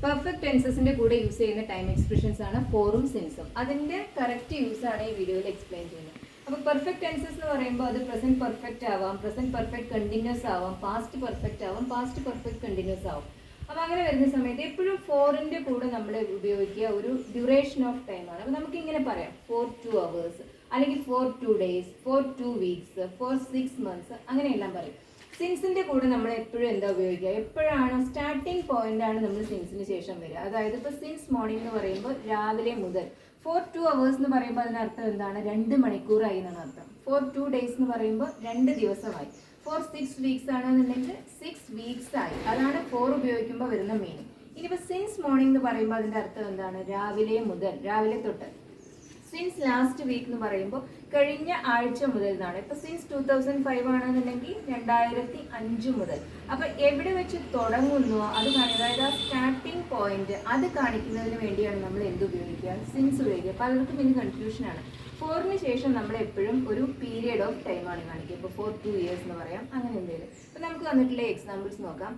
Perfect ടെൻസസിന്റെ കൂടെ use ചെയ്യുന്ന time expressions ആണ് ഫോറും സിൻസും. അതിന്റെ കറക്റ്റ് യൂസ് ആണ് ഈ വീഡിയോയിൽ എക്സ്പ്ലെയിൻ ചെയ്യുന്നത്. അപ്പോൾ പെർഫെക്റ്റ് ടെൻസസ് എന്ന് പറയുമ്പോൾ അത് പ്രസന്റ് പെർഫെക്റ്റ് ആവാം, പ്രസന്റ് പെർഫെക്റ്റ് കണ്ടിന്യൂസ് ആവാം, പാസ്റ്റ് പെർഫെക്റ്റ് ആവാം, പാസ്റ്റ് പെർഫെക്റ്റ് കണ്ടിന്യൂസ് ആവാം. അപ്പോൾ അങ്ങനെ വരുന്ന സമയത്ത് എപ്പോഴും ഫോറിന്റെ കൂടെ നമ്മൾ ഉപയോഗിക്കുക ഒരു ഡ്യൂറേഷൻ ഓഫ് ടൈം ആണ്. അപ്പോൾ നമുക്ക് ഇങ്ങനെ പറയാം, ഫോർ 2 hours അല്ലെങ്കിൽ for 2 days, for 2 weeks, for 6 months, അങ്ങനെയെല്ലാം പറയും. സിൻസിന്റെ കൂടെ നമ്മൾ എപ്പോഴും എന്താ ഉപയോഗിക്കുക, എപ്പോഴാണ് സ്റ്റാർട്ടിംഗ് പോയിന്റ് ആണ് നമ്മൾ സിൻസിന് ശേഷം വരിക. അതായത് ഇപ്പോൾ സിൻസ് മോർണിംഗ് എന്ന് പറയുമ്പോൾ രാവിലെ മുതൽ, ഫോർ 2 hours എന്ന് പറയുമ്പോൾ അതിനർത്ഥം എന്താണ്, 2 മണിക്കൂറായി എന്നാണ് അർത്ഥം. ഫോർ 2 days എന്ന് പറയുമ്പോൾ 2 ദിവസമായി. ഫോർ 6 weeks ആണെന്നുണ്ടെങ്കിൽ 6 weeks ആയി. അതാണ് ഫോർ ഉപയോഗിക്കുമ്പോൾ വരുന്ന മീനിങ്. ഇനിയിപ്പോൾ സിൻസ് മോർണിംഗ് എന്ന് പറയുമ്പോൾ അതിൻ്റെ അർത്ഥം എന്താണ്, രാവിലെ മുതൽ, രാവിലെ തൊട്ട്. സിൻസ് ലാസ്റ്റ് വീക്ക് എന്ന് പറയുമ്പോൾ കഴിഞ്ഞ ആഴ്ച മുതൽ എന്നാണ്. ഇപ്പോൾ സിൻസ് 2005 ആണെന്നുണ്ടെങ്കിൽ 2005 മുതൽ. അപ്പോൾ എവിടെ വെച്ച് തുടങ്ങുന്നു അത് കാണിക്കുക, അതായത് ആ സ്റ്റാർട്ടിംഗ് പോയിന്റ് അത് കാണിക്കുന്നതിന് വേണ്ടിയാണ് നമ്മൾ എന്ത് ഉപയോഗിക്കുക, സിൻസ് ഉപയോഗിക്കുക. പലർക്കും ഇനി കൺഫ്യൂഷനാണ്. ഫോറിന് ശേഷം നമ്മൾ എപ്പോഴും ഒരു പീരിയഡ് ഓഫ് ടൈമാണ് കാണിക്കുക. ഇപ്പോൾ ഫോർ 2 years എന്ന് പറയാം, അങ്ങനെ എന്തെങ്കിലും. അപ്പോൾ നമുക്ക് വന്നിട്ടുള്ള എക്സാമ്പിൾസ് നോക്കാം.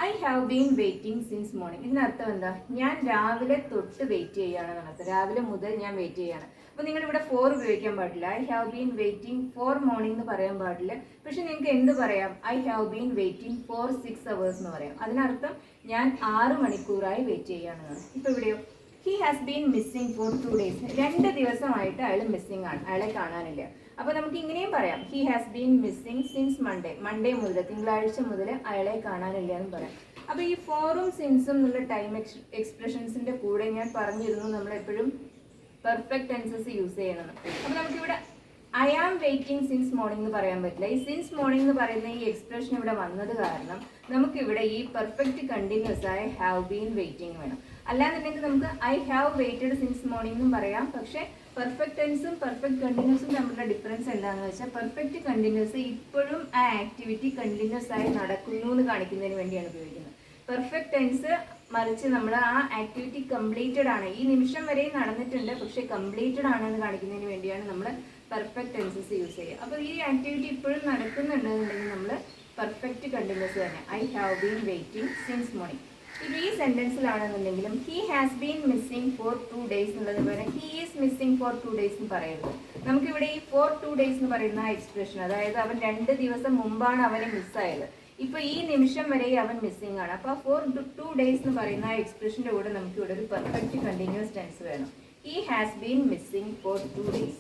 I have been waiting since morning. ഇതിനർത്ഥം എന്താ, ഞാൻ രാവിലെ തൊട്ട് വെയിറ്റ് ചെയ്യുകയാണെന്നാണ് അർത്ഥം. രാവിലെ മുതൽ ഞാൻ വെയിറ്റ് ചെയ്യാണ്. അപ്പോൾ നിങ്ങളിവിടെ ഫോർ ഉപയോഗിക്കാൻ പാടില്ല. I have been waiting for morning എന്ന് പറയാൻ പാടില്ല. പക്ഷെ നിങ്ങൾക്ക് എന്ത് പറയാം, I have been waiting for 6 hours എന്ന് പറയാം. അതിനർത്ഥം ഞാൻ 6 മണിക്കൂറായി വെയിറ്റ് ചെയ്യുകയാണെന്നാണ്. ഇപ്പോൾ ഇവിടെയോ, he has been missing for 2 days. 2 ദിവസമായിട്ട് അയാൾ മിസ്സിംഗ് ആണ്, അയാളെ കാണാനില്ല. അപ്പോൾ നമുക്ക് ഇങ്ങനെയും പറയാം, he has been missing since Monday മുതൽ, തിങ്കളാഴ്ച മുതൽ അയാളെ കാണാനില്ല എന്ന് പറയാം. അപ്പോൾ ഈ ഫോറും സിൻസും എന്നുള്ള ടൈം എക്സ്പ്രഷൻസിന്റെ കൂടെ ഞാൻ പറഞ്ഞിരുന്നു നമ്മൾ എപ്പോഴും പെർഫെക്റ്റ് ടെൻസസ് യൂസ് ചെയ്യണം. അപ്പോൾ നമുക്കിവിടെ I am waiting since morning എന്ന് പറയാൻ പറ്റില്ല. ഈ സിൻസ് മോർണിംഗ് എന്ന് പറയുന്ന ഈ എക്സ്പ്രഷൻ ഇവിടെ വന്നത് കാരണം നമുക്കിവിടെ ഈ പെർഫെക്റ്റ് കണ്ടിന്യൂസ് ആയ ഹാവ് ബീൻ വെയിറ്റിംഗ് വേണം. അല്ലാന്നുണ്ടെങ്കിൽ നമുക്ക് I have waited since morning എന്നും പറയാം. പക്ഷേ പെർഫെക്റ്റ് ടെൻസും പെർഫെക്റ്റ് കണ്ടിന്യൂസും തമ്മിലുള്ള ഡിഫറൻസ് എന്താണെന്ന് വെച്ചാൽ, പെർഫെക്റ്റ് കണ്ടിന്യൂസ് ഇപ്പോഴും ആ ആക്ടിവിറ്റി കണ്ടിന്യൂസ് ആയി നടക്കുന്നു എന്ന് കാണിക്കുന്നതിന് വേണ്ടിയാണ് ഉപയോഗിക്കുന്നത്. പെർഫെക്റ്റ് ടെൻസ് മറിച്ച് നമ്മൾ ആ ആക്ടിവിറ്റി കംപ്ലീറ്റഡ് ആണ്, ഈ നിമിഷം വരെ നടന്നിട്ടുണ്ട് പക്ഷേ കംപ്ലീറ്റഡ് ആണെന്ന് കാണിക്കുന്നതിന് വേണ്ടിയാണ് നമ്മൾ പെർഫെക്റ്റ് ടെൻസസ് യൂസ് ചെയ്യുക. അപ്പോൾ ഈ ആക്ടിവിറ്റി ഇപ്പോഴും നടക്കുന്നുണ്ടെന്നുണ്ടെങ്കിൽ നമ്മൾ പെർഫെക്റ്റ് കണ്ടിന്യൂസ് തന്നെ, I have been waiting since morning. ഇപ്പോൾ ഈ സെൻറ്റൻസിലാണെന്നുണ്ടെങ്കിലും he has been missing for 2 days എന്നുള്ളത് പോലെ he is missing for 2 days എന്ന് പറയരുത്. നമുക്കിവിടെ ഈ ഫോർ 2 days എന്ന് പറയുന്ന ആ എക്സ്പ്രഷൻ, അതായത് അവൻ 2 ദിവസം മുമ്പാണ് അവനെ മിസ്സായത്, ഇപ്പോൾ ഈ നിമിഷം വരെ അവൻ മിസ്സിംഗ് ആണ്. അപ്പോൾ ഫോർ 2 days എന്ന് പറയുന്ന ആ എക്സ്പ്രഷൻ്റെ കൂടെ നമുക്ക് ഇവിടെ ഒരു പെർഫെക്റ്റ് കണ്ടിന്യൂസ് ടെൻസ് വേണം. He has been missing for 2 days.